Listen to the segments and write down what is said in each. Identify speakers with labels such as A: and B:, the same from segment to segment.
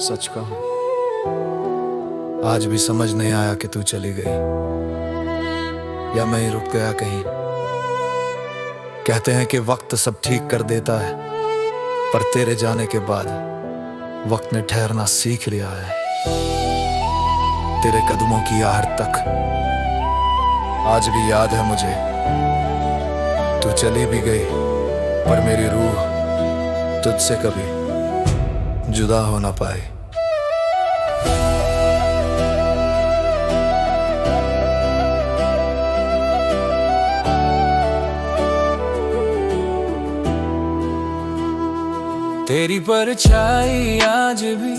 A: सच कहूं, आज भी समझ नहीं आया कि तू चली गई या मैं ही रुक गया कहीं। कहते हैं कि वक्त सब ठीक कर देता है, पर तेरे जाने के बाद वक्त ने ठहरना सीख लिया है। तेरे कदमों की आहट तक आज भी याद है मुझे। तू चली भी गई, पर मेरी रूह तुझसे कभी जुदा हो ना पाई। तेरी परछाई आज भी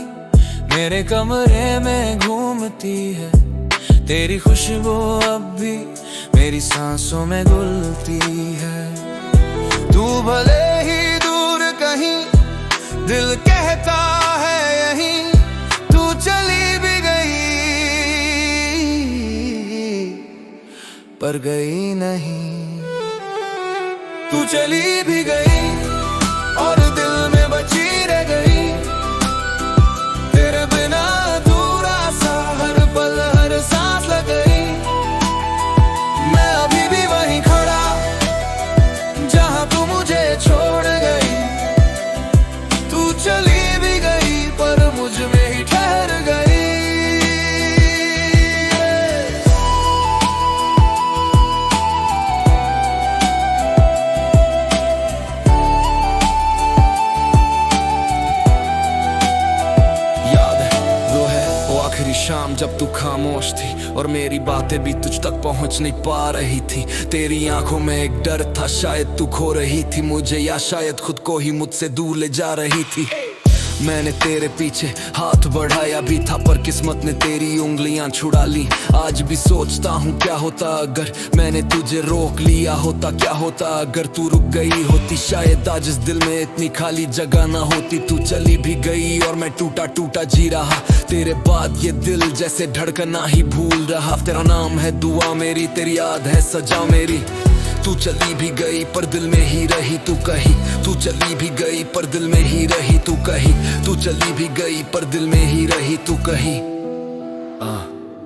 A: मेरे कमरे में घूमती है, तेरी खुशबू अब भी मेरी सांसों में घुलती है। तू भले ही दूर कहीं, दिल कहता है यहीं, तू चली भी गई पर गई नहीं। तू चली भी गई और दिल में बची रह गई, तेरे बिना अधूरा सा हर पल हर सांस लग गई। मैं अभी भी वहीं खड़ा जहां तू मुझे छोड़ गई। तू चली भी गई पर मुझ में ही ठहर गई। शाम जब तू खामोश थी और मेरी बातें भी तुझ तक पहुंच नहीं पा रही थी। तेरी आंखों में एक डर था, शायद तू खो रही थी मुझे, या शायद खुद को ही मुझसे दूर ले जा रही थी। मैंने तेरे पीछे हाथ बढ़ाया भी था, पर किस्मत ने तेरी उंगलियां छुड़ा ली। आज भी सोचता हूँ क्या होता अगर मैंने तुझे रोक लिया होता, क्या होता अगर तू रुक गई होती। शायद आज इस दिल में इतनी खाली जगह ना होती। तू चली भी गई और मैं टूटा टूटा जी रहा, तेरे बाद ये दिल जैसे धड़कना ही भूल रहा। तेरा नाम है दुआ मेरी, तेरी याद है सजा मेरी। तू चली भी गई पर दिल में ही रही तू कहीं। तू चली भी गई पर दिल में ही रही तू कहीं। तू चली भी गई पर दिल में ही रही तू कहीं।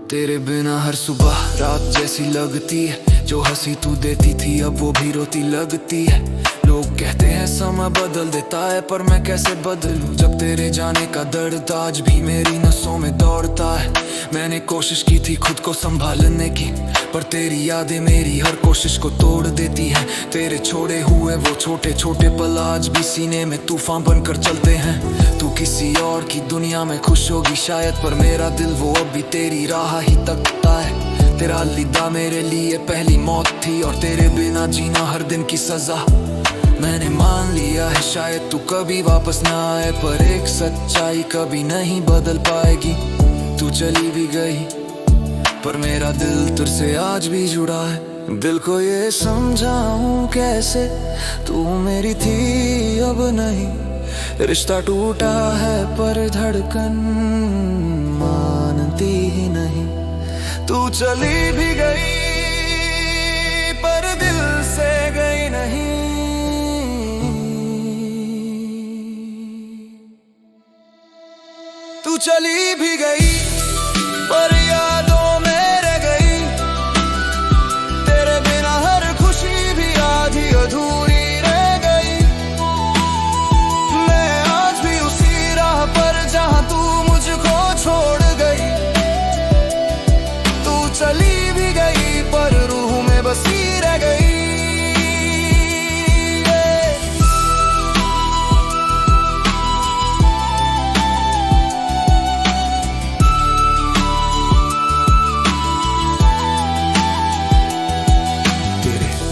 A: तेरे बिना हर सुबह रात जैसी लगती है, जो हंसी तू देती थी अब वो भी रोती लगती है। लोग कहते हैं समय बदल देता है, पर मैं कैसे बदलूं जब तेरे जाने का दर्द आज भी मेरी नसों में दौड़ता है। मैंने कोशिश की थी खुद को संभालने की, पर तेरी यादें मेरी हर कोशिश को तोड़ देती हैं। तेरे छोड़े हुए वो छोटे छोटे पल आज भी सीने में तूफान बनकर चलते हैं। तू किसी और की दुनिया में खुश होगी शायद, पर मेरा दिल वो अब भी तेरी राह ही तकता है। तेरा अलविदा मेरे लिए पहली मौत थी, और तेरे बिना जीना हर दिन की सजा। मैंने मान लिया है शायद तू कभी वापस ना आए, पर एक सच्चाई कभी नहीं बदल पाएगी। तू चली भी गई पर मेरा दिल तुझसे आज भी जुड़ा है। दिल को ये समझाऊं कैसे, तू मेरी थी अब नहीं। रिश्ता टूटा है पर धड़कन मानती ही नहीं। तू चली भी गई पर दिल से गई नहीं। तू चली भी गई पर यादों में रह गई, तेरे बिना हर खुशी भी आधी अधूरी रह गई। मैं आज भी उसी राह पर जहां तू मुझको छोड़ गई। तू चली भी गई पर रूह में बसी रह गई।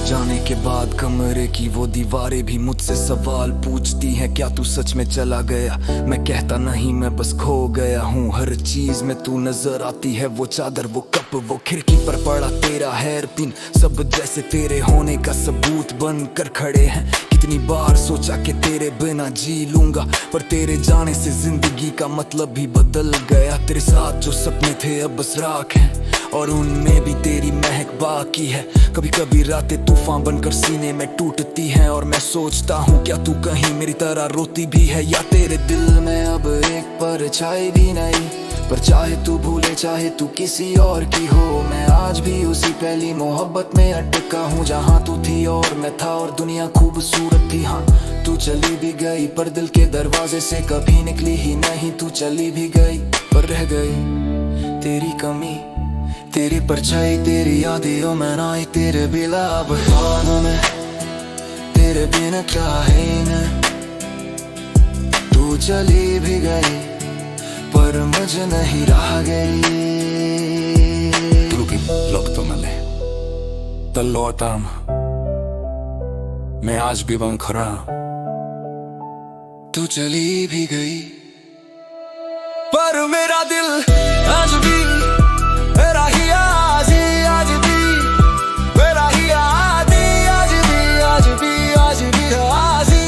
A: जाने के बाद कमरे की वो दीवारें भी मुझसे सवाल पूछती हैं, क्या तू सच में चला गया? मैं कहता नहीं, मैं बस खो गया हूँ। हर चीज में तू नजर आती है, वो चादर, वो कप, वो खिड़की पर पड़ा तेरा हेयर पिन, सब जैसे तेरे होने का सबूत बन कर खड़े हैं। कितनी बार सोचा कि तेरे बिना जी लूंगा, पर तेरे जाने से जिंदगी का मतलब भी बदल गया। तेरे साथ जो सपने थे अब बस राख हैं, और उनमें भी तेरी महक बाकी है। कभी कभी रातें तूफान बन बनकर सीने में टूटती है। और मैं सोचता हूँ क्या तू कहीं मेरी तरह रोती भी है, या तेरे दिल में अब एक परछाई भी नहीं। पर चाहे तू भूले चाहे तू किसी और की हो, मैं आज भी उसी पहली मोहब्बत में अटका हूँ जहाँ तू थी और मैं था, और दुनिया खूबसूरत थी। हाँ तू चली भी गई पर दिल के दरवाजे से कभी निकली ही नहीं। तू चली भी गई पर रह गई तेरी कमी, तेरी परछाई, तेरी यादें ओ मैं ना तेरे बिना अब ख्वाब में, तेरे बिना क्या है न। तू चली भी गई पर मुझे नहीं रह गई.
B: Drugim loptomale Dalotam मैं आज भी बन खरा.
A: तू चली भी गई पर मेरा दिल आज भी मेरा ही आजी, आज भी मेरा ही आजी, आज भी आज भी आज भी आजी.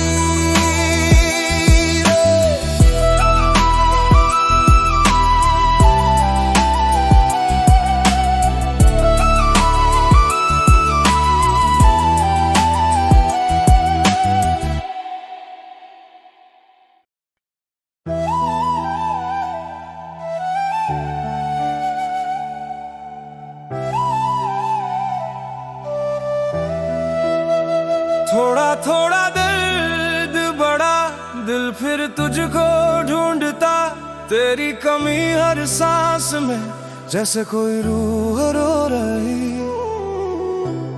C: थोड़ा थोड़ा दर्द बड़ा दिल फिर तुझको ढूंढता, तेरी कमी हर सांस में जैसे कोई रूह रो रही.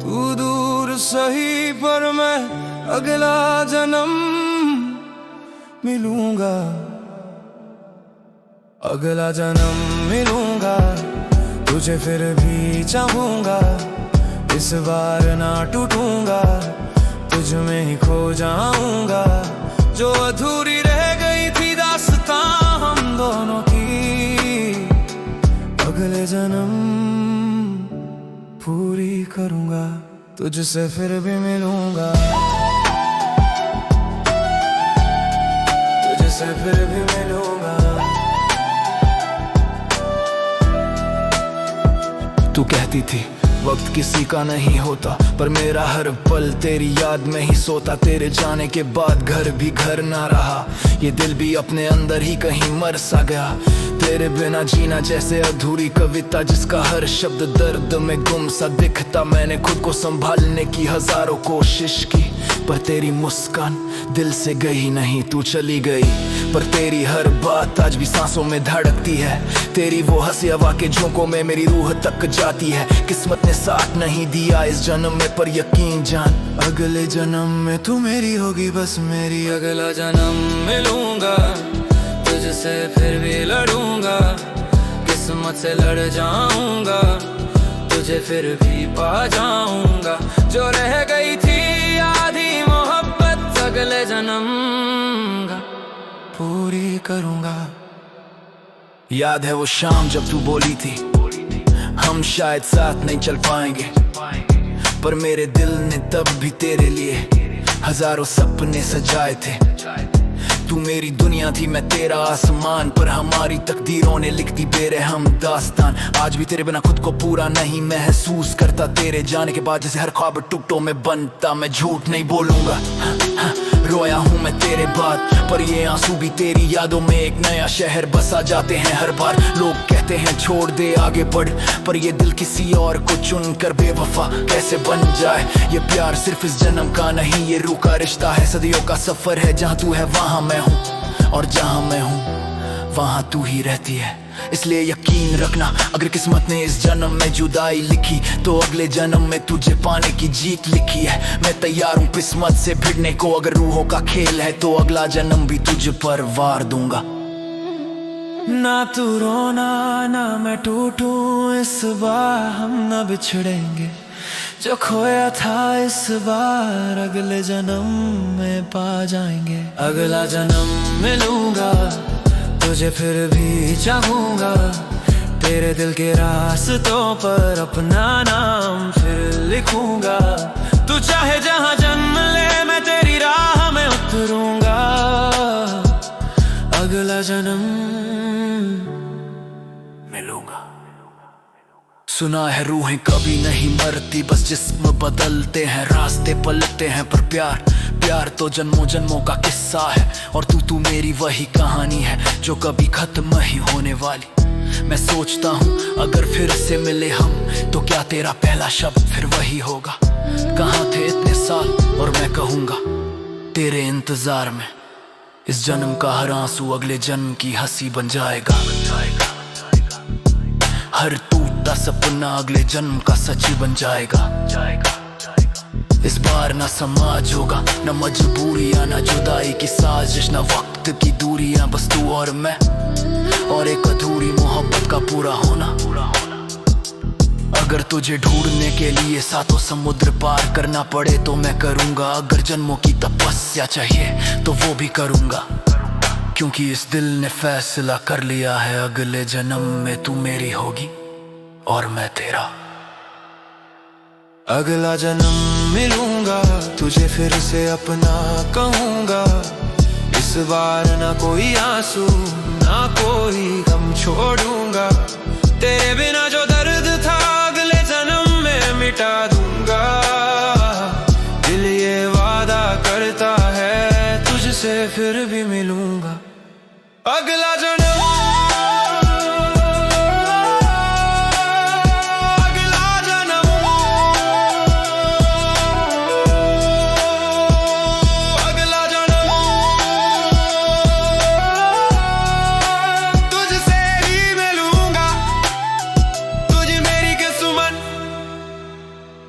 C: तू दूर सही पर मैं अगला जन्म मिलूंगा, अगला जन्म मिलूंगा. तुझे फिर भी चाहूंगा, इस बार ना टूटूंगा, तुझ में ही खो जाऊंगा. जो अधूरी रह गई थी दास्तां हम दोनों की, अगले जन्म पूरी करूंगा, तुझसे फिर भी मिलूंगा, तुझसे फिर भी मिलूंगा.
A: तू कहती थी वक्त किसी का नहीं होता, पर मेरा हर पल तेरी याद में ही सोता. तेरे जाने के बाद घर भी घर ना रहा, ये दिल भी अपने अंदर ही कहीं मर सा गया. तेरे बिना जीना जैसे अधूरी कविता, जिसका हर शब्द दर्द में गुम सा दिखता. मैंने खुद को संभालने की हजारों कोशिश की, पर तेरी मुस्कान दिल से गई नहीं. तू चली गई पर तेरी हर बात आज भी सांसों में धड़कती है. तेरी वो हंसी हवा के झोंकों में मेरी रूह तक जाती है. किस्मत ने साथ नहीं दिया इस जन्म में, पर यकीन जान
C: अगले जन्म में तू मेरी होगी बस मेरी. अगला जन्म मिलूंगा, तुझसे फिर भी लड़ूंगा, किस्मत से लड़ जाऊंगा, तुझे फिर भी पा जाऊंगा. जो रह गई थी आधी मोहब्बत अगले जन्म का पूरी करूंगा.
A: याद है वो शाम जब तू बोली थी हम शायद साथ नहीं चल पाएंगे, पर मेरे दिल ने तब भी तेरे लिए हजारों सपने सजाए थे. तू मेरी दुनिया थी मैं तेरा आसमान, पर हमारी तकदीरों ने लिख दी बेरहम दास्तान. आज भी तेरे बिना खुद को पूरा नहीं महसूस करता. तेरे जाने के बाद जैसे हर ख्वाब टुकड़ों में बनता. मैं झूठ नहीं बोलूंगा, रोया हूँ मैं तेरे बाद, पर ये आंसू भी तेरी यादों में एक नया शहर बसा जाते हैं हर बार. लोग कहते हैं छोड़ दे आगे बढ़, पर ये दिल किसी और को चुन कर बेवफा कैसे बन जाए. ये प्यार सिर्फ इस जन्म का नहीं, ये रूह का रिश्ता है, सदियों का सफर है. जहाँ तू है वहाँ मैं हूँ, और जहाँ मैं हूँ वहाँ तू ही रहती है. इसलिए यकीन रखना अगर किस्मत ने इस जन्म में जुदाई लिखी, तो अगले जन्म में तुझे पाने की जीत लिखी है. मैं तैयार हूँ किस्मत से भिड़ने को, अगर रूहों का खेल है तो अगला जन्म भी तुझ पर वार दूंगा.
C: ना तू रोना ना मैं टूटूं, इस बार हम न बिछड़ेंगे. जो खोया था इस बार अगले जन्म में पा जाएंगे. अगला जन्म मिलूंगा, तुझे फिर भी चाहूंगा, तेरे दिल के रास्तों पर अपना नाम फिर लिखूंगा. तू चाहे जहां जन्म ले मैं तेरी राह में उतरूंगा. अगला जन्म मिलूंगा. सुना है रूहें कभी नहीं मरती, बस जिस्म बदलते हैं, रास्ते पलटते हैं, पर प्यार प्यार तो जन्मों जन्मों का किस्सा है। और तू मेरी वही कहानी है जो कभी खत्म नहीं होने वाली। मैं सोचता हूँ अगर फिर से मिले हम तो क्या तेरा पहला शब्द फिर वही होगा, कहाँ थे इतने साल, और मैं कहूँगा तेरे इंतजार में इस जन्म का हर आंसू अगले जन्म की हंसी बन जाएगा। हर टूटा सपना अगले जन्म का सच्ची बन जाएगा। इस बार ना समाज होगा, ना मजबूरियां, ना जुदाई की साजिश, ना वक्त की दूरियां, बस तू और मैं और एक अधूरी मोहब्बत का पूरा होना। अगर तुझे ढूंढने के लिए सातों समुद्र पार करना पड़े तो मैं करूंगा। अगर जन्मों की तपस्या चाहिए तो वो भी करूंगा, क्योंकि इस दिल ने फैसला कर लिया है अगले जन्म में तू मेरी होगी और मैं तेरा।
D: अगला जन्म मिलूंगा तुझे फिर से अपना कहूंगा। इस बार ना कोई आंसू ना कोई गम छोड़ूंगा। तेरे बिना जो दर्द था अगले जन्म में मिटा दूंगा। दिल ये वादा करता है तुझसे फिर भी मिलूंगा। अगला जन्म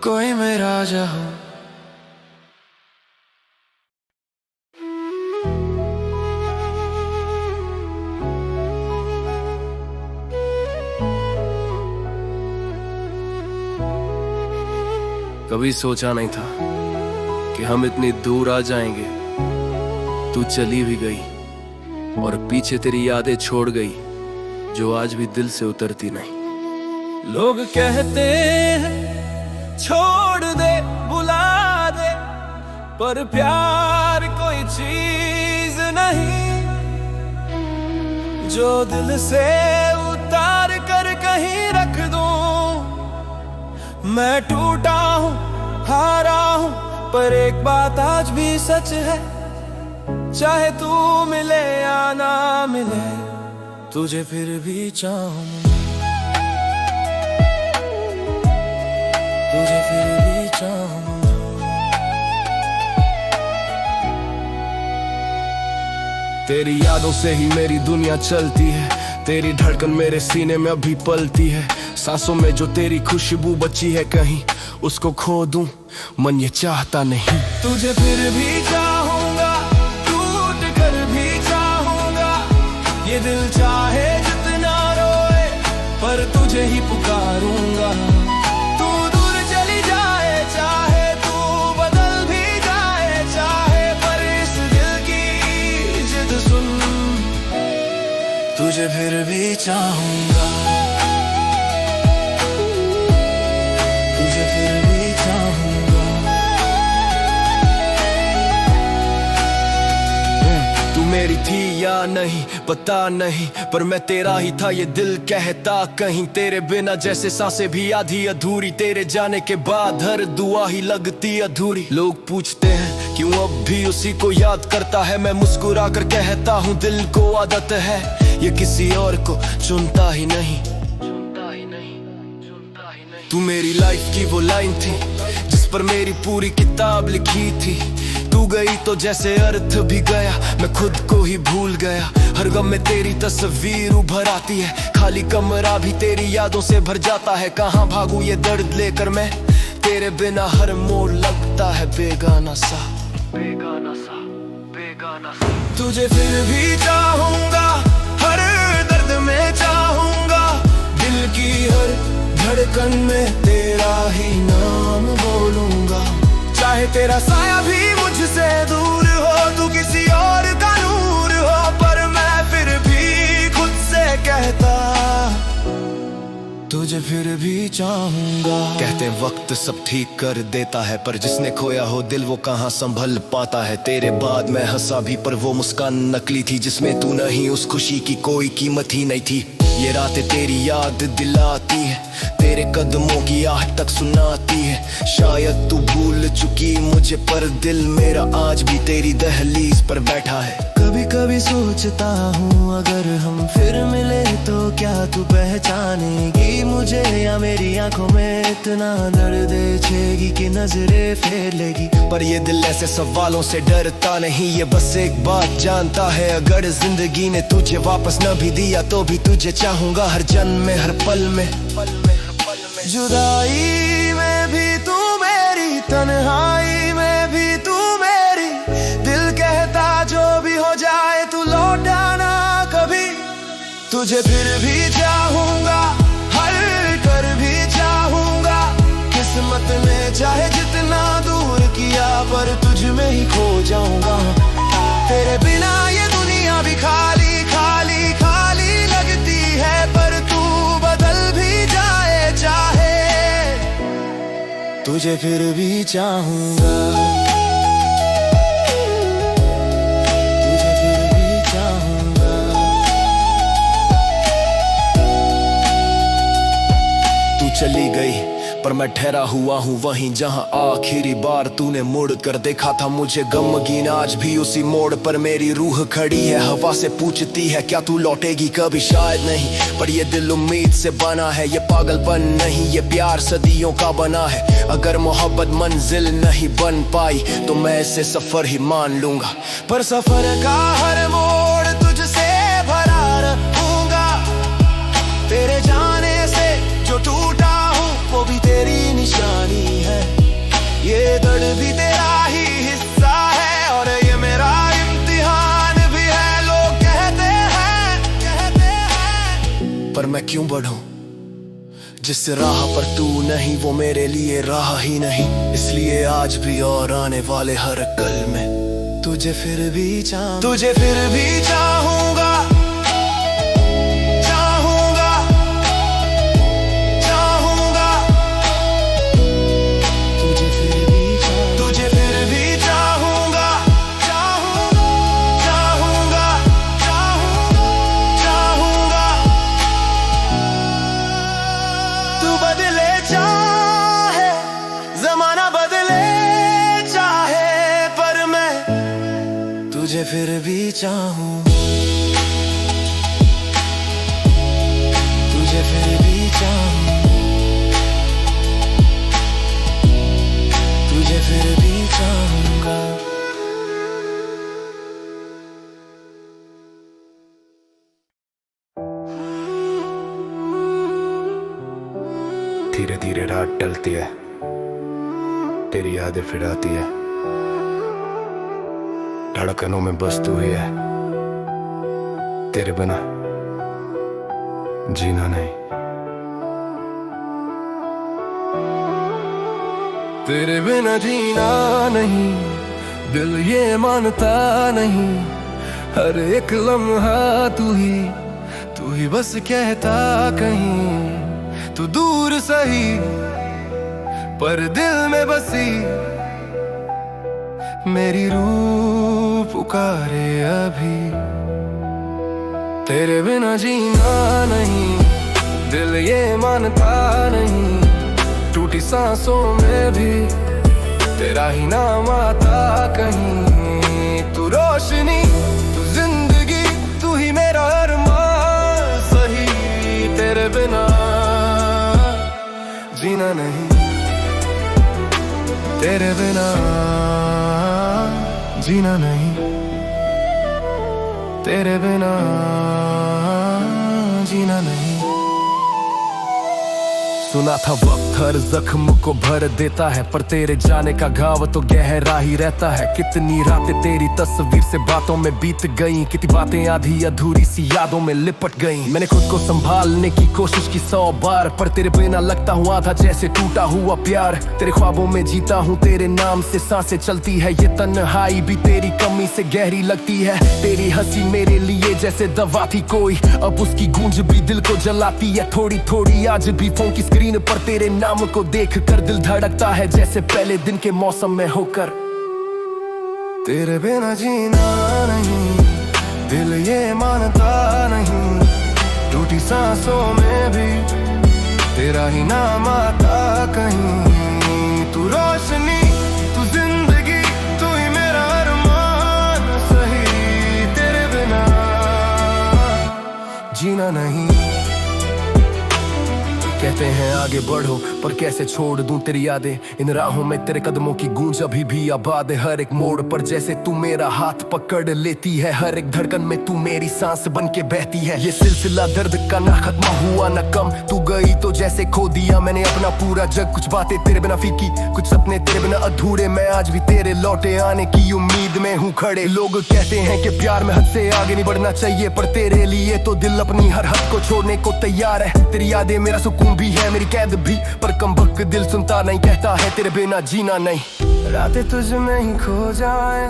D: कोई मेरा राजा हो।
E: कभी सोचा नहीं था कि हम इतनी दूर आ जाएंगे। तू चली भी गई और पीछे तेरी यादें छोड़ गई जो आज भी दिल से उतरती नहीं।
C: लोग कहते हैं छोड़ दे बुला दे, पर प्यार कोई चीज नहीं जो दिल से उतार कर कहीं रख दूं। मैं टूटा हूँ हारा हूँ, पर एक बात आज भी सच है, चाहे तू मिले या ना मिले तुझे फिर भी चाहूँ। तुझे फिर भी चाहूंगा।
E: तेरी यादों से ही मेरी दुनिया चलती है, तेरी धड़कन मेरे सीने में अभी पलती है। सांसों में जो तेरी खुशबू बची है कहीं उसको खो दूं, मन ये चाहता नहीं।
C: तुझे फिर भी चाहूंगा, टूट कर भी चाहूंगा। ये दिल चाहे जितना रोए पर तुझे ही पुकारूंगा। तुझे फिर भी चाहूंगा, तुझे फिर भी चाहूंगा।
E: तू मेरी थी या नहीं पता नहीं, पर मैं तेरा ही था ये दिल कहता कहीं। तेरे बिना जैसे सांसें भी आधी अधूरी, तेरे जाने के बाद हर दुआ ही लगती अधूरी। लोग पूछते हैं क्यों अब भी उसी को याद करता है, मैं मुस्कुरा कर कहता हूँ दिल को आदत है ये किसी और को चुनता ही नहीं। तू मेरी लाइफ की वो लाइन थी जिस पर मेरी पूरी किताब लिखी थी। तू गई तो जैसे अर्थ भी गया, मैं खुद को ही भूल गया। हर गम में तेरी तस्वीर उभर आती है, खाली कमरा भी तेरी यादों से भर जाता है। कहाँ भागूं ये दर्द लेकर मैं, तेरे बिना हर मोड़ लगता है बेगाना सा, बेगाना सा, बेगाना सा।
C: तुझे फिर भी चाहूंगा, हर दर्द में चाहूंगा। दिल की हर धड़कन में तेरा ही नाम बोलूंगा। चाहे तेरा साया भी मुझसे दूर हो, तू किसी और का नूर हो, पर मैं फिर भी खुद से कहता तुझे फिर भी चाहूंगा।
E: कहते वक्त सब ठीक कर देता है, पर जिसने खोया हो दिल वो कहाँ संभल पाता है। तेरे बाद मैं हंसा भी पर वो मुस्कान नकली थी, जिसमें तू नहीं उस खुशी की कोई कीमत ही नहीं थी। ये रातें तेरी याद दिलाती है, मेरे कदमों की आहट तक सुनाती है। शायद तू भूल चुकी मुझे पर दिल मेरा आज भी तेरी दहलीज पर बैठा है।
C: कभी कभी सोचता हूँ अगर हम फिर मिले तो क्या तू पहचानेगी मुझे, या मेरी आंखों में इतना दर्द देखेगी कि नजरें फेर लेगी।
E: पर ये दिल ऐसे सवालों से डरता नहीं, ये बस एक बात जानता है, अगर जिंदगी ने तुझे वापस न भी दिया तो भी तुझे चाहूंगा हर जन्म में, हर पल में।
C: जुदाई में भी तू मेरी, तन्हाई में भी तू मेरी, दिल कहता जो भी हो जाए तू लौट आना कभी। तुझे फिर भी चाहूंगा, हर कर भी चाहूंगा, किस्मत ने चाहे जितना दूर किया पर तुझ में ही खो जाऊंगा। तेरे बिना ये दुनिया भी खाली खाली खाली लगती है, पर तू बदल भी जाए चाहे तुझे फिर भी चाहूंगा, तुझे फिर भी चाहूंगा।
E: तू चली गई पर मैं ठहरा हुआ हूँ वहीं जहाँ आखिरी बार तूने मुड़ कर देखा था मुझे। गमगीन आज भी उसी मोड़ पर मेरी रूह खड़ी है, हवा से पूछती है क्या तू लौटेगी कभी। शायद नहीं पर ये दिल उम्मीद से बना है, ये पागलपन नहीं ये प्यार सदियों का बना है। अगर मोहब्बत मंजिल नहीं बन पाई तो मैं इसे सफर ही मान लूंगा,
C: पर सफर का हर मोड़ तुझसे भरा रहूंगा। तेरे जाने से जो टूटा हूँ वो भी तेरी निशानी है, ये दर्द भी तेरा ही हिस्सा है, और ये मेरा इम्तिहान भी है। लोग कहते हैं
E: पर मैं क्यों बढ़ूं जिस राह पर तू नहीं, वो मेरे लिए राह ही नहीं। इसलिए आज भी और आने वाले हर कल में
C: तुझे फिर भी तुझे फिर भी चाहूंगा, तुझे फिर भी चाहूं, तुझे फिर भी चाहूं, तुझे फिर भी चाहूंगा।
B: धीरे धीरे रात टलती है, तेरी यादें फिर आती है, धड़कनों में बस तू ही है। तेरे बिना जीना नहीं।
C: तेरे बिना जीना नहीं, दिल ये मानता नहीं। हर एक लम्हा तू ही बस कहता कहीं। तू दूर सही पर दिल में बसी, मेरी रूह पुकारे अभी। तेरे बिना जीना नहीं, दिल ये मानता नहीं। टूटी सांसों में भी तेरा ही नाम आता कहीं। तू रोशनी, तू जिंदगी, तू ही मेरा अरमान सही। तेरे बिना जीना नहीं, तेरे बिना जीना नहीं, तेरे बिना जीना नहीं। सुना था वक्त हर जख्म को भर देता है, पर तेरे जाने का घाव तो गहरा ही रहता है। कितनी रातें तेरी तस्वीर से बातों में बीत गईं, कितनी बातें आधी अधूरी सी यादों में लिपट गईं। मैंने खुद को संभालने की कोशिश की 100 बार, पर तेरे बिना लगता हूँ आधा जैसे टूटा हुआ प्यार। तेरे ख्वाबों में जीता हूँ, तेरे नाम से सांसें चलती है। ये तन्हाई भी तेरी कमी से गहरी लगती है। तेरी हंसी मेरे लिए जैसे दवा थी कोई, अब उसकी गूंज भी दिल को जलाती है। थोड़ी थोड़ी आज भी फोन की स्क्रीन पर तेरे नाम को देख कर दिल धड़कता है, जैसे पहले दिन के मौसम में होकर। तेरे बिना जीना नहीं, दिल ये मानता नहीं। टूटी सांसों में भी
E: तेरा ही नाम आता कहीं। तू रोशनी, तू जिंदगी, तू ही मेरा अरमान सही, तेरे बिना जीना नहीं। कहते हैं आगे बढ़ो पर कैसे छोड़ दूं तेरी यादें, इन राहों में तेरे कदमों की गूंज अभी भी आबाद है। हर एक मोड़ पर जैसे तू मेरा हाथ पकड़ लेती है, हर एक धड़कन में तू मेरी सांस बन के बहती है। ये सिलसिला दर्द का ना खत्म हुआ ना कम, तू गई तो जैसे खो दिया मैंने अपना पूरा जग। कुछ बातें तेरे बिना फीकी, कुछ सपने तेरे बिना अधूरे, मैं आज भी तेरे लौटे आने की उम्मीद में हूँ खड़े। लोग कहते हैं कि प्यार में हद से आगे नहीं बढ़ना चाहिए, पर तेरे लिए तो दिल अपनी हर हद को छोड़ने को तैयार है। तेरी यादें मेरा सुकून भी है, मेरी कैद भी, पर कमबख्त दिल सुनता नहीं, कहता है तेरे बिना जीना नहीं। रातें तुझ में ही खो जाए,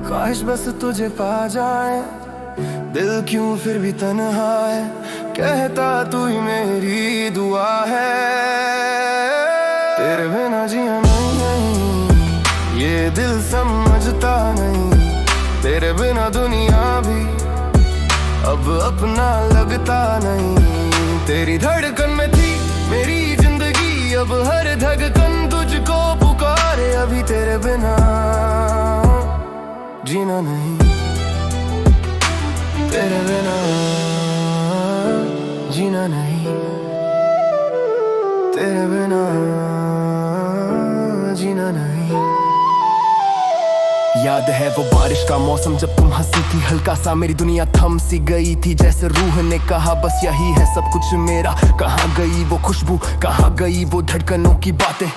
E: ख्वाहिश बस तुझे पा जाए, दिल क्यों फिर भी तन्हा है, कहता तू ही मेरी दुआ है। तेरे बिना जीना नहीं, ये दिल समझता नहीं, तेरे बिना दुनिया भी अब अपना लगता नहीं। तेरी धड़कन में थी मेरी जिंदगी, अब हर धड़कन तुझको पुकारे, अभी तेरे बिना जीना नहीं, तेरे बिना जीना नहीं, तेरे बिना जीना नहीं। याद है वो बारिश का मौसम जब तुम हंसी थी, हल्का सा मेरी दुनिया थम सी गई थी, जैसे रूह ने कहा बस यही है सब कुछ मेरा। कहाँ गई वो खुशबू, कहाँ गई वो धड़कनों की बातें,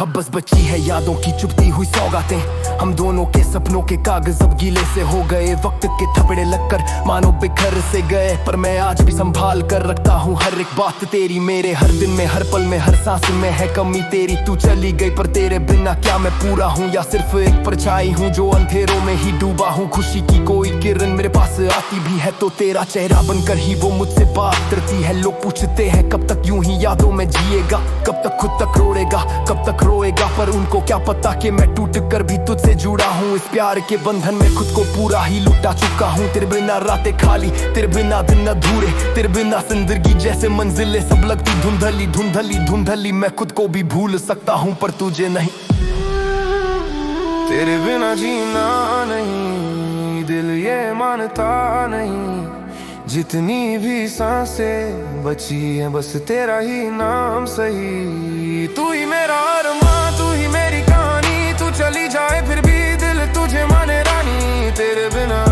E: अब बस बची है यादों की चुपती हुई सौगातें। हम दोनों के सपनों के कागज अब गीले से हो गए, वक्त के थपड़े लगकर मानो बिखर से गए, पर मैं आज भी संभाल कर रखता हूँ हर एक बात तेरी। मेरे हर दिन में, हर पल में, हर सांस में है कमी तेरी। तू चली गई पर तेरे बिना क्या मैं पूरा हूँ, या सिर्फ एक परछाई हूँ जो अंधेरों में ही डूबा हूँ। खुशी की कोई किरण मेरे पास आती भी है तो तेरा चेहरा बनकर ही वो मुझसे बात करती है। लोग पूछते हैं कब तक यूं ही यादों में जिएगा, कब तक खुद तक रोएगा, कब तक रोएगा, पर उनको क्या पता कि मैं टूट कर भी तुझसे जुड़ा हूँ। इस प्यार के बंधन में खुद को पूरा ही लुटा चुका हूँ। तेरे बिना रातें खाली, तेरे बिना दिन अधूरे, तेरे बिना जिंदगी जैसे मंजिलें सब लगती धुंधली धुंधली धुंधली। मैं खुद को भी भूल सकता हूँ पर तुझे नहीं, तेरे बिना जीना नहीं, दिल ये मानता नहीं। जितनी भी सांसें बची हैं बस तेरा ही नाम सही। तू ही मेरा अरमान, तू ही मेरी कहानी, तू चली जाए फिर भी दिल तुझे माने रानी। तेरे बिना,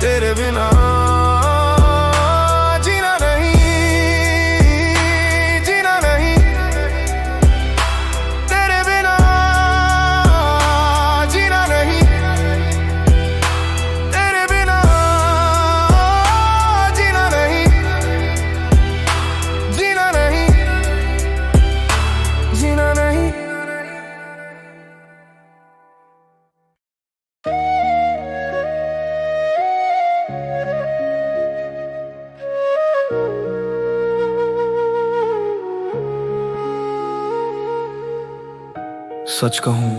E: तेरे बिना जीना नहीं, जीना नहीं, तेरे बिना जीना नहीं, तेरे बिना जीना नहीं, जीना नहीं, जीना नहीं।
C: सच कहूं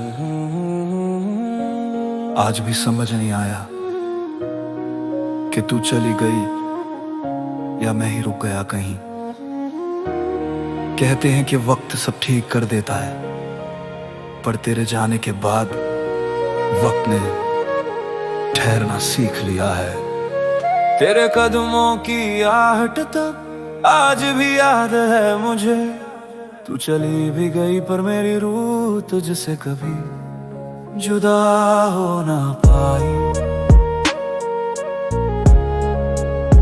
C: आज भी समझ नहीं आया कि तू चली गई या मैं ही रुक गया कहीं। कहते हैं कि वक्त सब ठीक कर देता है, पर तेरे जाने के बाद वक्त ने ठहरना सीख लिया है। तेरे कदमों की आहट तक आज भी याद है मुझे, तू चली भी गई पर मेरी रूह तुझसे कभी जुदा हो ना पाई,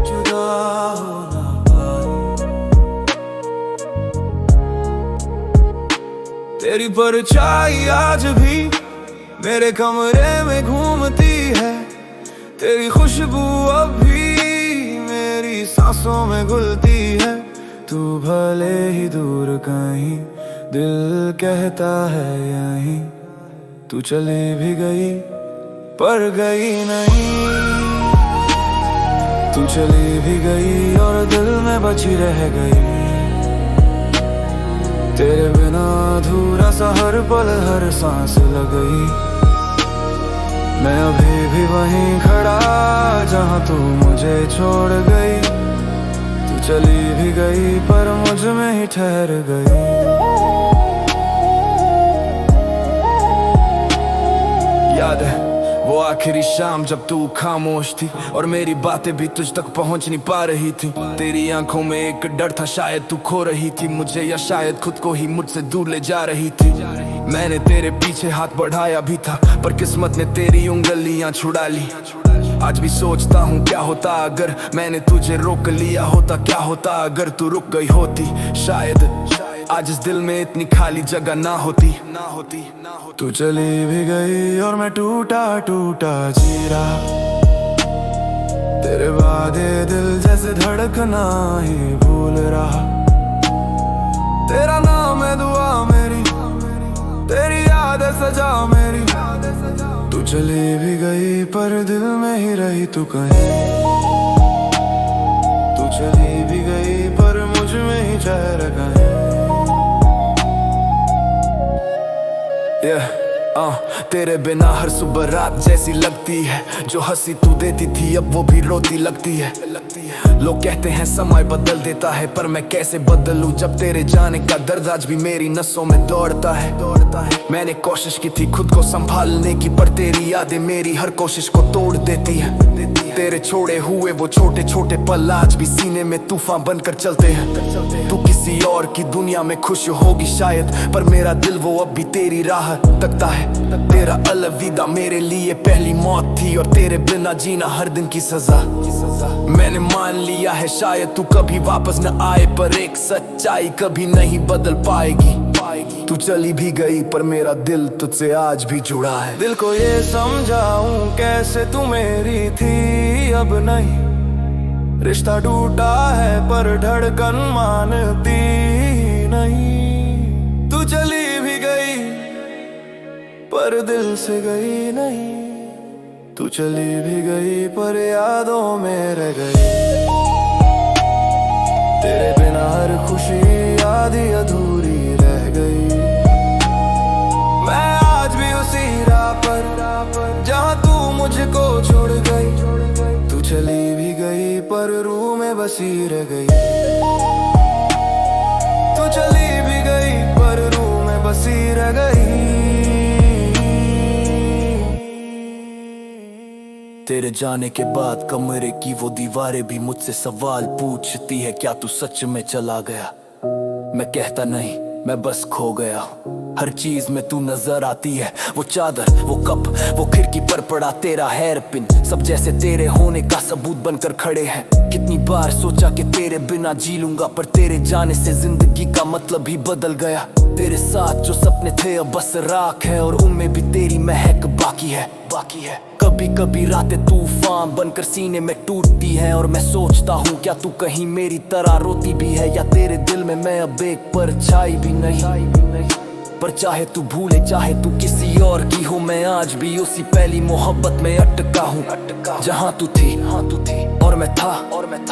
C: जुदा हो ना पाई। तेरी परछाई आज भी मेरे कमरे में घूमती है, तेरी खुशबू अब भी मेरी सांसों में घुलती है। तू भले ही दूर कहीं, दिल कहता है यहीं। तू चली भी गई पर गई नहीं, तू चली भी गई और दिल में बची रह गई। तेरे बिना अधूरा सा हर पल हर सांस लग गई। मैं अभी भी वहीं खड़ा जहाँ तू मुझे छोड़ गई। तू
D: चली भी गई पर मुझ में ही ठहर गई।
E: याद है वो आखिरी शाम जब तू खामोश थी और मेरी बातें भी तुझ तक पहुंच नहीं पा रही थी। तेरी आंखों में एक डर था, शायद तू खो रही थी मुझे, या शायद खुद को ही मुझसे दूर ले जा रही थी। मैंने तेरे पीछे हाथ बढ़ाया भी था पर किस्मत ने तेरी उंगलियां छुड़ा ली। आज भी सोचता हूँ क्या होता अगर मैंने तुझे रोक लिया होता, क्या होता अगर तू रुक गई होती। शायद आज इस दिल में इतनी खाली जगह ना होती।
D: तू चली भी गई और मैं टूटा टूटा जी रहा, तेरे वादे दिल जैसे धड़कना ही भूल रहा। तेरा नाम है दुआ मेरी, तेरी याद है सजा मेरी। तू चली भी गई पर दिल में ही रही तू कहीं। तू चली भी गई पर मुझ में ही ठहर गई।
E: तेरे बिना हर सुबह रात जैसी लगती है, जो हंसी तू देती थी अब वो भी रोती लगती है। लोग कहते हैं समय बदल देता है पर मैं कैसे बदलूं जब तेरे जाने का दर्द आज भी मेरी नसों में दौड़ता है। मैंने कोशिश की थी खुद को संभालने की पर तेरी यादें मेरी हर कोशिश को तोड़ देती है। तेरे छोड़े हुए वो छोटे छोटे पल आज भी सीने में तूफान बनकर चलते हैं। तू किसी और की दुनिया में खुश होगी शायद पर मेरा दिल वो अब भी तेरी राह तकता है। तेरा अलविदा मेरे लिए पहली मौत थी और तेरे बिना जीना हर दिन की सजा। मैंने मान लिया है शायद तू कभी वापस न आए पर एक सच्चाई कभी नहीं बदल पाएगी। तू चली भी गई पर मेरा दिल तुझसे आज भी जुड़ा है।
D: दिल को ये समझाऊं कैसे तू मेरी थी अब नहीं। रिश्ता टूटा है पर धड़कन मानती नहीं। तू चली भी गई पर दिल से गई नहीं। तू चली भी गई पर यादों में रह गई। तेरे बिना हर खुशी आधी अधूरी रह गई। मैं आज भी उसी राह पर जहाँ तू मुझको छोड़ गई। तू चली भी गई पर रूह में बसी रह गई। तू चली भी गई पर रूह में बसी रह गई।
E: तेरे जाने के बाद कमरे की वो दीवारें भी मुझसे सवाल पूछती है, क्या तू सच में चला गया? मैं कहता नहीं, मैं बस खो गया हूँ। हर चीज में तू नजर आती है, वो चादर, वो कप, वो खिड़की पर पड़ा तेरा हेयर पिन, सब जैसे तेरे होने का सबूत बनकर खड़े हैं। कितनी बार सोचा कि तेरे बिना जी लूंगा पर तेरे जाने से जिंदगी का मतलब ही बदल गया। तेरे साथ जो सपने थे अब बस राख है और उनमें भी तेरी महक बाकी है। कभी कभी रातें तूफान बनकर सीने में टूटती है और मैं सोचता हूँ क्या तू कहीं मेरी तरह रोती भी है, या तेरे दिल में मैं अब एक परछाई भी नहीं। पर चाहे तू भूले चाहे तू किसी और की हो, मैं आज भी उसी पहली मोहब्बत में अटका हूँ जहाँ तू थी और मैं था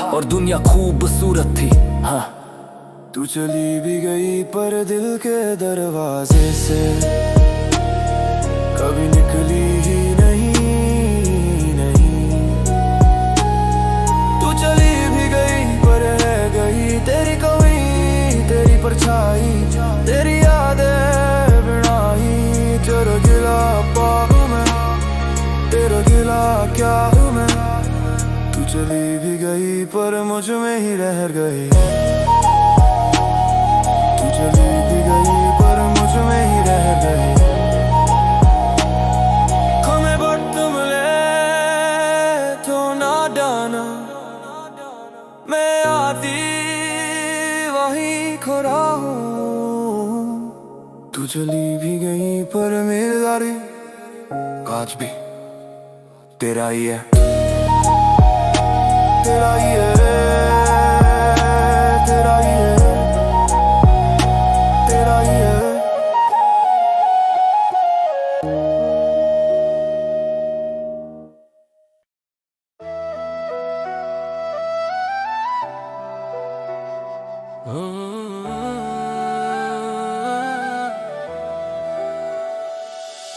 E: और दुनिया खूबसूरत थी। हाँ,
D: तू चली भी गई पर दिल के दरवाजे से कभी निकली ही नहीं। तू चली भी गई पर रह गई तेरी कमी, तेरी परछाई, तेरी यादें बिना ही। तेरा गिला पाऊं मैं, तेरा गिला क्या हूँ मैं। तू चली भी गई पर मुझ में ही रह गई। तू चली भी गई पर मुझ में ही रह गई। हमें वक्त मिले तो ना डाना, मैं आती वही खो रहा हूँ। तू चली भी गई पर मेरी दारी आज भी तेरा ही है, तेरा ही है, तेरा ही है, तेरा ही है।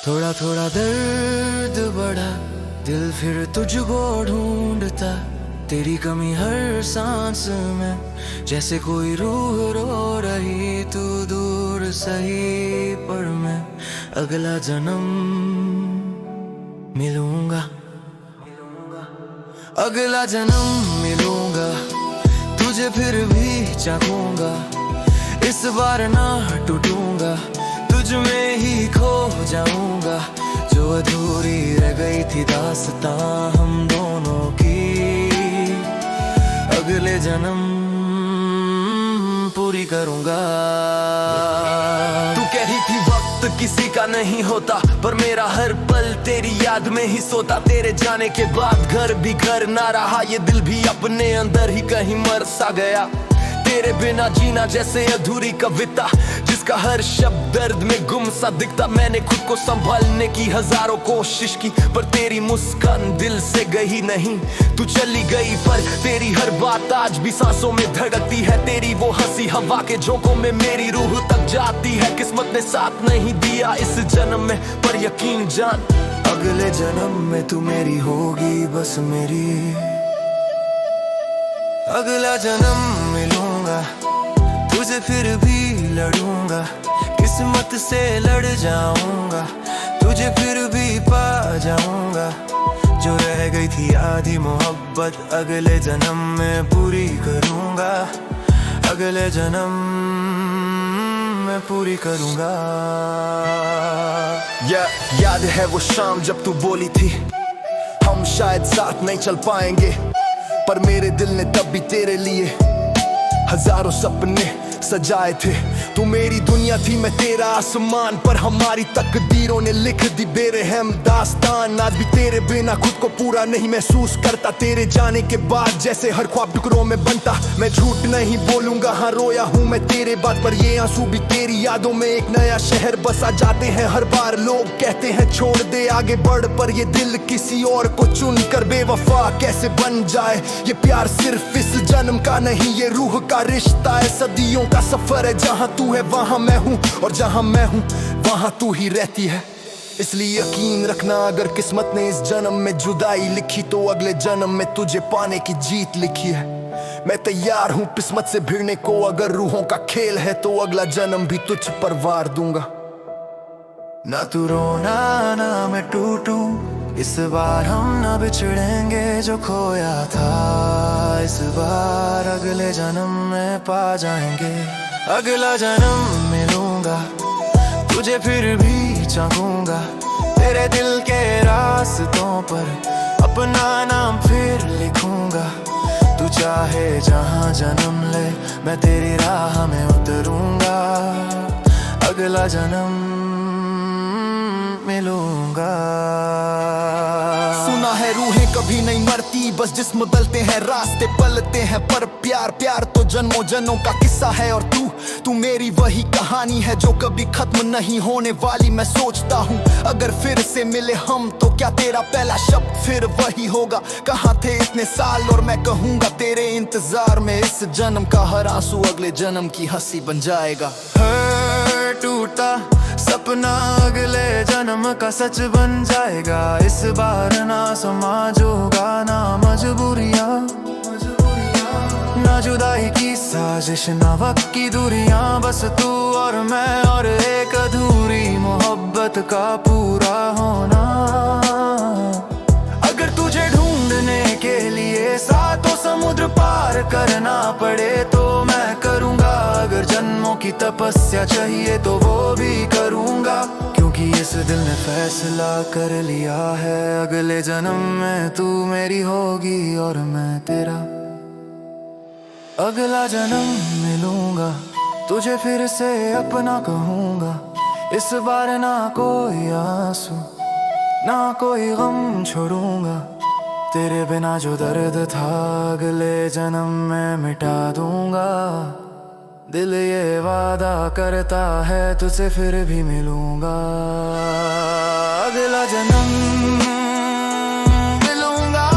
D: थोड़ा थोड़ा दर्द बढ़ा, दिल फिर तुझको ढूंढता,
C: तेरी कमी हर सांस में, जैसे कोई रूह रो रही। तू दूर सही पर मैं अगला जन्म मिलूंगा, अगला जन्म मिलूंगा तुझे फिर भी चाहूंगा। इस बार ना टूटूंगा, तुझ में ही खो जाऊंगा। जो अधूरी रह गई थी दास्तां हम दोनों की, अगले जन्म पूरी करूंगा।
E: तू कह रही थी वक्त किसी का नहीं होता, पर मेरा हर पल तेरी याद में ही सोता। तेरे जाने के बाद घर भी घर ना रहा, ये दिल भी अपने अंदर ही कहीं मर सा गया। तेरे बिना जीना जैसे अधूरी कविता, जिसका हर शब्द दर्द में गुम सा दिखता। मैंने खुद को संभालने की हजारों कोशिश की, पर तेरी मुस्कान दिल से गई नहीं। तू चली गई पर तेरी हर बात आज भी सांसों में धड़कती है। तेरी वो हंसी हवा के झोंकों में मेरी रूह तक जाती है। किस्मत ने साथ नहीं दिया इस जन्म में, पर यकीन जान
C: अगले जन्म में तू मेरी होगी बस मेरी। अगला जन्म मिलूंगा तुझे फिर भी लड़ूंगा। किस्मत से लड़ जाऊंगा, तुझे फिर भी पा जाऊंगा। जो रह गई थी आधी मोहब्बत अगले जन्म में पूरी करूंगा, अगले जन्म में पूरी करूंगा।
E: याद है वो शाम जब तू बोली थी हम शायद साथ नहीं चल पाएंगे, पर मेरे दिल ने तब भी तेरे लिए हजारों सपने सजाए थे। तू मेरी दुनिया थी मैं तेरा आसमान, पर हमारी तकदीरों ने लिख दी बेरहम दास्तान। आज भी तेरे बिना खुद को पूरा नहीं महसूस करता। तेरे जाने के बाद जैसे हर ख्वाब टुकड़ों में बनता। मैं झूठ नहीं बोलूंगा, हाँ रोया हूँ मैं तेरे बात पर। ये आंसू भी तेरी यादों में एक नया शहर बसा जाते हैं हर बार। लोग कहते हैं छोड़ दे आगे बढ़, पर ये दिल किसी और को चुन कर बेवफा कैसे बन जाए। ये प्यार सिर्फ इस जन्म का नहीं, ये रूह का रिश्ता है। सदियों का सफर है, जहाँ तू है वहाँ मैं हूँ, और जहाँ मैं हूँ वहाँ तू ही रहती है। इसलिए यकीन रखना अगर किस्मत ने इस जन्म में जुदाई लिखी, तो अगले जन्म में तुझे पाने की जीत लिखी है। मैं तैयार हूँ किस्मत से भिड़ने को, अगर रूहों का खेल है तो अगला जन्म भी तुझ पर वार दूंगा।
C: ना तू रोना ना मैं टूटूं, इस बार हम ना बिछड़ेंगे। जो खोया था इस बार अगले जन्म में पा जाएंगे। अगला जन्म मिलूंगा तुझे फिर भी चाहूंगा। तेरे दिल के रास्तों पर अपना नाम फिर लिखूंगा। तू चाहे जहां जन्म ले मैं तेरी राह में उतरूंगा। अगला जन्म मिलूंगा।
E: सुना है रूहें कभी नहीं मरती, बस जिस्म बदलते हैं रास्ते पलते हैं। पर प्यार प्यार तो जन्मों जन्मों का किस्सा है, और तू मेरी वही कहानी है जो कभी खत्म नहीं होने वाली। मैं सोचता हूँ अगर फिर से मिले हम, तो क्या तेरा पहला शब्द फिर वही होगा। कहाँ थे इतने साल, और मैं कहूँगा तेरे इंतजार में इस जन्म का हर आंसू अगले जन्म की हंसी बन जाएगा।
C: हर टूटा सपना अगले जन्म का सच बन जाएगा। इस बार ना समाज होगा ना मजबूरियां, ना जुदाई की साजिश ना वक्त की दूरियां। बस तू और मैं और एक अधूरी मोहब्बत का पूरा होना। अगर तुझे ढूंढने के लिए सातों समुद्र पार करना पड़े तो मैं करूँगा। अगर जन्मों की तपस्या चाहिए तो वो भी करूँगा, क्योंकि इस दिल ने फैसला कर लिया है। अगले जन्म में तू मेरी होगी और मैं तेरा। अगला जन्म मिलूंगा तुझे फिर से अपना कहूँगा। इस बार ना कोई आंसू ना कोई गम छोड़ूंगा। तेरे बिना जो दर्द था अगले जन्म में मिटा दूंगा। दिल ये वादा करता है तुझसे फिर भी मिलूंगा। अगला जन्म मिलूंगा,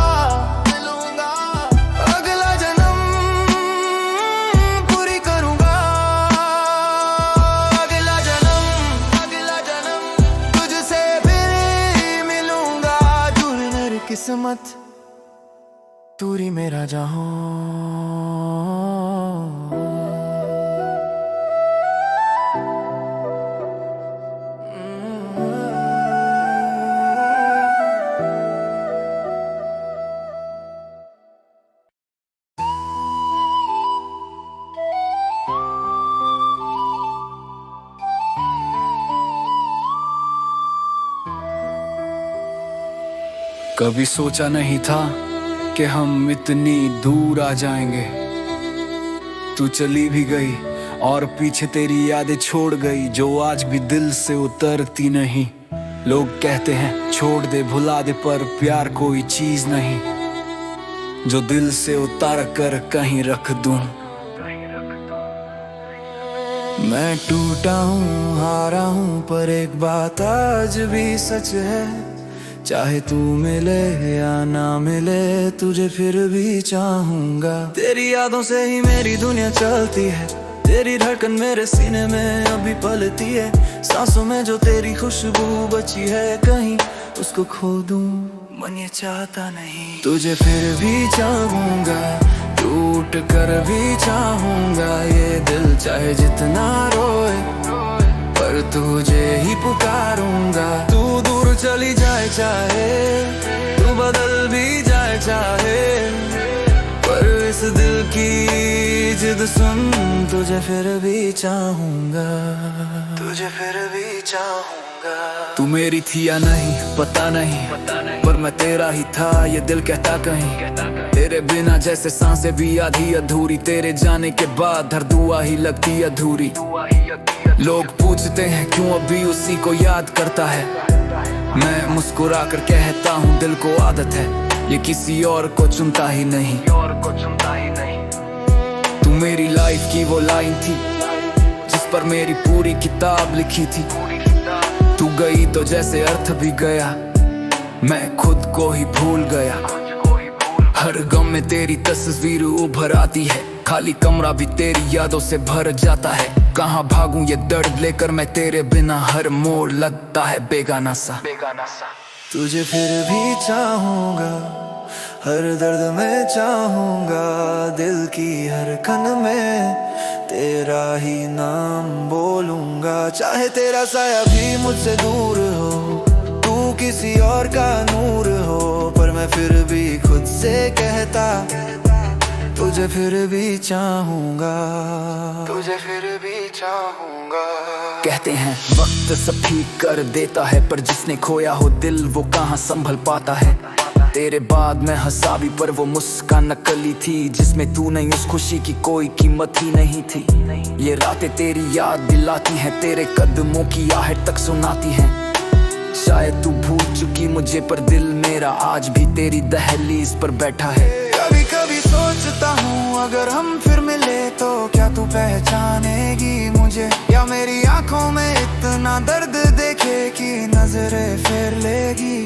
C: अगला जन्म पूरी करूंगा। अगला जन्म तुझसे फिर मिलूंगा। दूर मेरी किस्मत
D: दूरी मेरा जहां।
A: कभी सोचा नहीं था कि हम इतनी दूर आ जाएंगे। तू चली भी गई और पीछे तेरी यादें छोड़ गई, जो आज भी दिल से उतरती नहीं। लोग कहते हैं छोड़ दे भुला दे, पर प्यार कोई चीज नहीं जो दिल से उतार कर कहीं रख दूं।
D: मैं टूटा हूँ हारा हूँ, पर एक बात आज भी सच है, चाहे तू मिले या ना मिले तुझे फिर भी चाहूंगा। तेरी यादों से ही मेरी दुनिया चलती है, तेरी धड़कन मेरे सीने में अभी पलती है। सांसों में जो तेरी खुशबू बची है, कहीं उसको खो दूं मन ये चाहता नहीं। तुझे फिर भी चाहूंगा, टूट कर भी चाहूंगा। ये दिल चाहे जितना रोए, पर तुझे ही पुकारूंगा। तू दूर चली जाए चाहे, तू बदल भी जाए चाहे, पर इस दिल की जिद सुन, तुझे फिर भी चाहूंगा, तुझे फिर भी चाहूंगा।
A: तू मेरी थी या नहीं पता नहीं, पर मैं तेरा ही था ये दिल कहता कहीं। तेरे बिना जैसे सांसें भी आधी अधूरी, तेरे जाने के बाद हर दुआ ही लगती अधूरी। लोग पूछते हैं क्यों अभी उसी को याद करता है, मैं मुस्कुरा कर कहता हूँ दिल को आदत है, ये किसी और को चुनता ही नहीं। तू मेरी लाइफ की वो लाइन थी जिस पर मेरी पूरी किताब लिखी थी। तू गई तो जैसे अर्थ भी गया, मैं खुद को ही भूल गया। हर गम में तेरी तस्वीर उभर आती है, खाली कमरा भी तेरी यादों से भर जाता है। कहाँ भागूं ये दर्द लेकर मैं तेरे बिना, हर मोड़ लगता है बेगाना सा।
D: तुझे फिर भी चाहूंगा, हर दर्द में चाहूंगा। दिल की हर कन में तेरा ही नाम बोलूंगा। चाहे तेरा साया भी मुझसे दूर हो, तू किसी और का नूर हो, पर मैं फिर भी खुद से कहता तुझे फिर भी चाहूंगा, तुझे फिर भी चाहूंगा।
A: कहते हैं वक्त सब ठीक कर देता है, पर जिसने खोया हो दिल वो कहाँ संभल पाता है। तेरे बाद मैं हंसा भी, पर वो मुस्कान नकली थी जिसमें तू नहीं, उस खुशी की कोई कीमत ही नहीं थी। ये रातें तेरी याद दिलाती हैं, तेरे कदमों की आहट तक सुनाती हैं। शायद तू भूल चुकी मुझे, पर दिल मेरा आज भी तेरी दहलीज पर बैठा है।
D: कभी कभी सोचता हूँ अगर हम फिर मिले तो क्या तू पहचानेगी मुझे, या मेरी आंखों में इतना दर्द देखे कि नजरें फेर लेगी।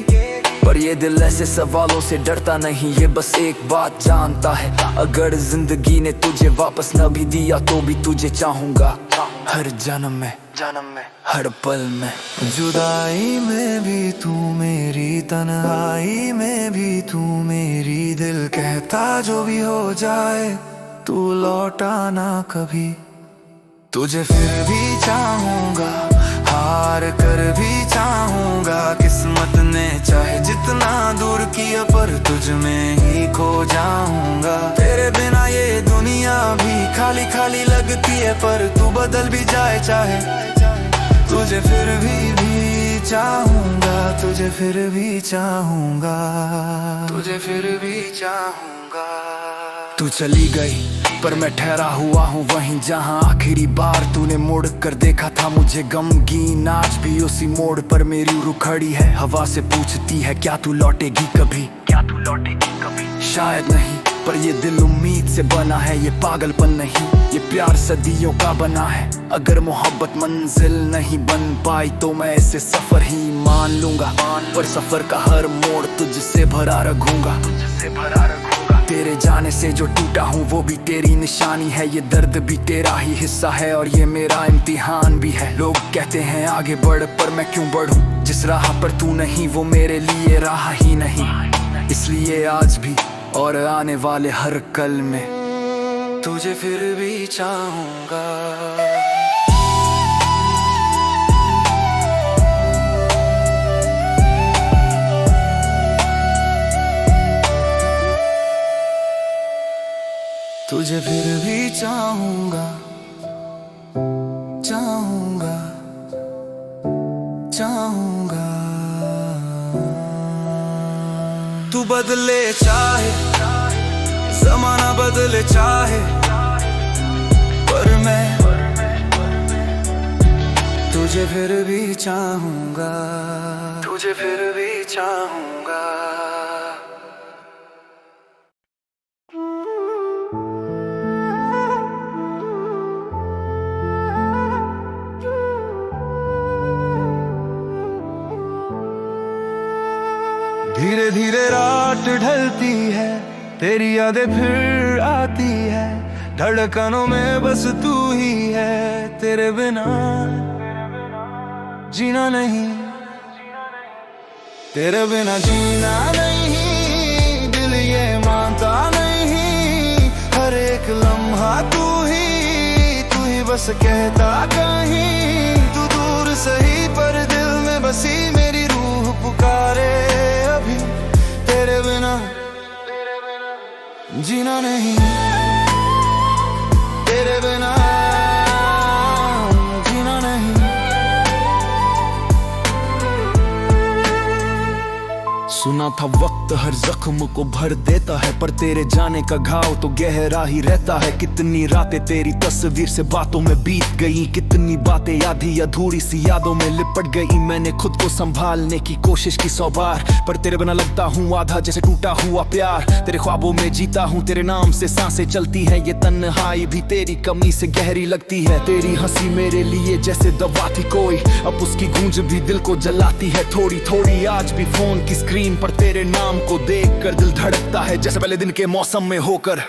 A: पर ये दिल ऐसे सवालों से डरता नहीं, ये बस एक बात जानता है, अगर जिंदगी ने तुझे वापस न भी दिया तो भी तुझे चाहूंगा, हर जन्म में हर पल में।
D: जुदाई में भी तू मेरी, तन्हाई में भी तू मेरी। दिल कहता जो भी हो जाए तू लौटा ना कभी। तुझे फिर भी चाहूंगा, हार कर भी चाहूंगा। किस्मत ने चाहे जितना दूर किया, पर तुझ में ही खो जाऊंगा। तेरे बिना ये दुनिया भी खाली खाली लगती है, पर तू बदल भी जाए चाहे, तुझे फिर भी चाहूंगा, तुझे फिर भी चाहूंगा, तुझे फिर भी चाहूंगा।
A: तू चली गई पर मैं ठहरा हुआ हूँ वहीं जहाँ आखिरी बार तूने मुड़ कर देखा था मुझे गमगीन। आज भी उसी मोड़ पर मेरी रूह खड़ी है, हवा से पूछती है क्या तू लौटेगी कभी, क्या तू लौटेगी कभी। शायद नहीं, पर ये दिल उम्मीद से बना है, ये पागलपन नहीं, ये प्यार सदियों का बना है। अगर मोहब्बत मंजिल नहीं बन पाई तो मैं इसे सफर ही मान लूंगा, पर सफर का हर मोड़ तुझसे भरा रखूंगा, तुझसे भरा रखूंगा। तेरे जाने से जो टूटा हूँ वो भी तेरी निशानी है, ये दर्द भी तेरा ही हिस्सा है और ये मेरा इम्तिहान भी है। लोग कहते हैं आगे बढ़, पर मैं क्यों बढ़ूं, जिस राह पर तू नहीं वो मेरे लिए राह ही नहीं। इसलिए आज भी और आने वाले हर कल में तुझे फिर भी चाहूंगा। तुझे फिर भी चाहूंगा, चाहूंगा, चाहूंगा।
D: तू बदले चाहे, जमाना बदले चाहे, पर मैं
A: तुझे फिर भी चाहूंगा, तुझे फिर भी चाहूंगा।
D: धीरे धीरे रात ढलती है, तेरी यादें फिर आती है, धड़कनों में बस तू ही है, तेरे बिना जीना नहीं, तेरे बिना जीना नहीं, दिल ये मानता नहीं, हर एक लम्हा तू ही बस कहता कहीं, तू दूर सही पर दिल में बसी मेरी रूह पुकारे अभी, तेरे बिना जीना नहीं, तेरे बिना जीना नहीं।
A: सुना था वक्त हर जख्म को भर देता है, पर तेरे जाने का घाव तो गहरा ही रहता है। कितनी रातें तेरी तस्वीर से बातों में बीत गई, कितनी बातें आधी अधूरी सी यादों में लिपट गई। मैंने खुद को संभालने की कोशिश की 100 बार, पर तेरे बिना लगता हूँ आधा जैसे टूटा हुआ प्यार। तेरे ख्वाबों में जीता हूँ, तेरे नाम से सांसें चलती है, ये तन्हाई भी तेरी कमी से गहरी लगती है। तेरी हंसी मेरे लिए जैसे दवा थी कोई, अब उसकी गूंज भी दिल को जलाती है थोड़ी थोड़ी। आज भी फोन की स्क्रीन पर तेरे नाम को देखकर दिल धड़कता है जैसे पहले दिन के मौसम में होकर।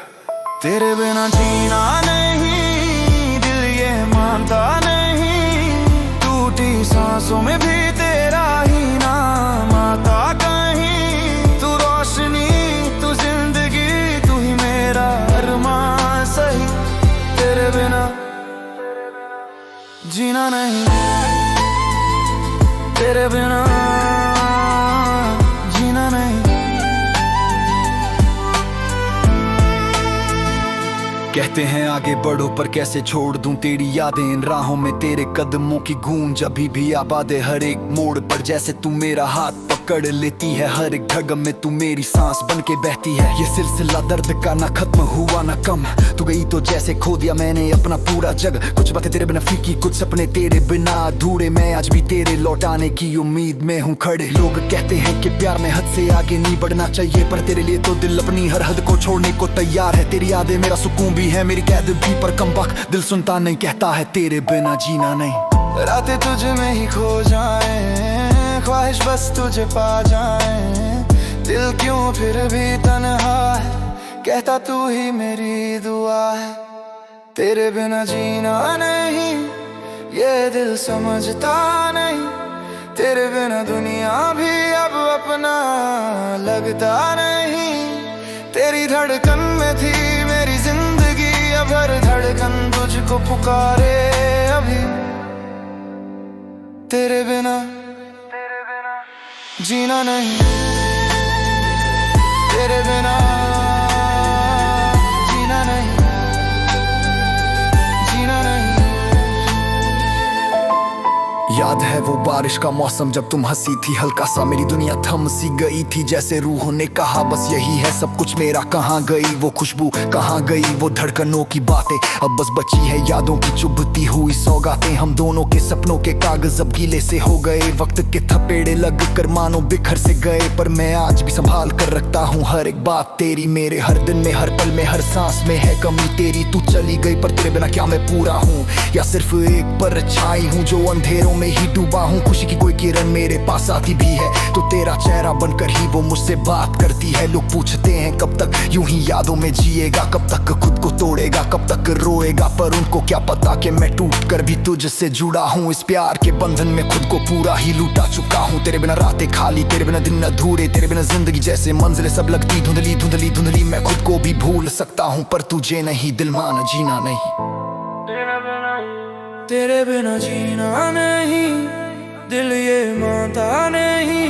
D: तेरे बिना जीना नहीं, दिल ये मानता नहीं, टूटी सांसों में भी तेरा ही नाम आता कहीं। तू रोशनी, तू जिंदगी, तू ही मेरा अरमान सही, तेरे बिना जीना नहीं, तेरे बिना जीना नहीं।
A: कहते हैं आगे बढ़ो पर कैसे छोड़ दूं तेरी यादें इन राहों में, तेरे कदमों की गूंज अभी भी आबाद है हर एक मोड़ पर। जैसे तू मेरा हाथ पकड़ लेती है, हर एक धड़कन में तू मेरी सांस बन के बहती है। ये सिलसिला दर्द का ना खत्म हुआ ना कम, तू गई तो जैसे खो दिया मैंने अपना पूरा जग। कुछ बातें तेरे बिना फीकी, कुछ सपने तेरे बिना अधूरे, मैं आज भी तेरे लौटाने की उम्मीद में हूँ खड़े। लोग कहते हैं कि प्यार में हद से आगे नहीं बढ़ना चाहिए, पर तेरे लिए तो दिल अपनी हर हद को छोड़ने को तैयार है। तेरी यादें मेरा सुकून भी है, मेरी कैद भी, पर कम वक्त दिल सुनता नहीं, कहता है तेरे बिना जीना नहीं।
D: रातें तुझ में ही खो जाएं, ख्वाहिश बस तुझे पा जाएं, दिल क्यों फिर भी तन्हा है, कहता तू ही मेरी दुआ है। तेरे बिना जीना नहीं, ये दिल समझता नहीं, तेरे बिना दुनिया भी अब अपना लगता नहीं। तेरी धड़कन में थी मेरी जिंदगी, अब हर धड़कन तुझको पुकारे अभी, तेरे बिना जीना नहीं, तेरे बिना जीना नहीं, जीना नहीं।
A: याद है वो बारिश का मौसम जब तुम हंसी थी, हल्का सा मेरी दुनिया थम सी गई थी, जैसे रूहों ने कहा बस यही है सब कुछ मेरा। कहाँ गई वो खुशबू, कहाँ गई वो धड़कनों की बातें, अब बस बची है यादों की चुभती हुई सौगातें। हम दोनों के सपनों के कागज अब गीले से हो गए, वक्त के थपेड़े लग कर मानो बिखर से गए, पर मैं आज भी संभाल कर रखता हूँ हर एक बात तेरी। मेरे हर दिन में, हर पल में, हर सांस में है कमी तेरी। तू चली गई पर तेरे बिना क्या मैं पूरा हूँ, या सिर्फ एक पर छाई हूँ जो अंधेरों में
F: ही डूबा हूँ, खुशी की कोई किरण मेरे पास आती भी है तो तेरा चेहरा बनकर ही वो मुझसे बात करती है। लोग पूछते हैं कब तक यूं ही यादों में जिएगा, कब तक खुद को तोड़ेगा, कब तक रोएगा, पर उनको क्या पता कि मैं टूट कर भी तुझसे जुड़ा हूँ। इस प्यार के बंधन में खुद को पूरा ही लूटा चुका हूँ। तेरे बिना रातें खाली, तेरे बिना दिन अधूरे, तेरे बिना जिंदगी जैसे मंजिलें सब लगती धुंधली धुंधली धुंधली। मैं खुद को भी भूल सकता हूँ पर तुझे नहीं, दिल मान जीना नहीं।
C: तेरे बिना जीना नहीं, दिल ये मानता नहीं।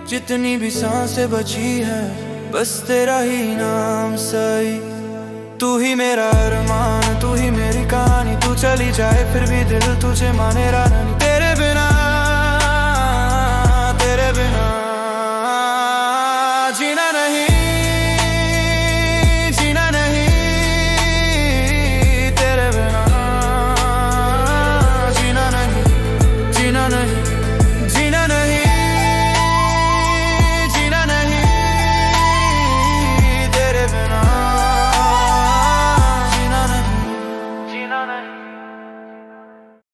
C: जितनी भी सांसें बची है बस तेरा ही नाम सही। तू ही मेरा अरमान, तू ही मेरी कहानी, तू चली जाए फिर भी दिल तुझे माने रानी।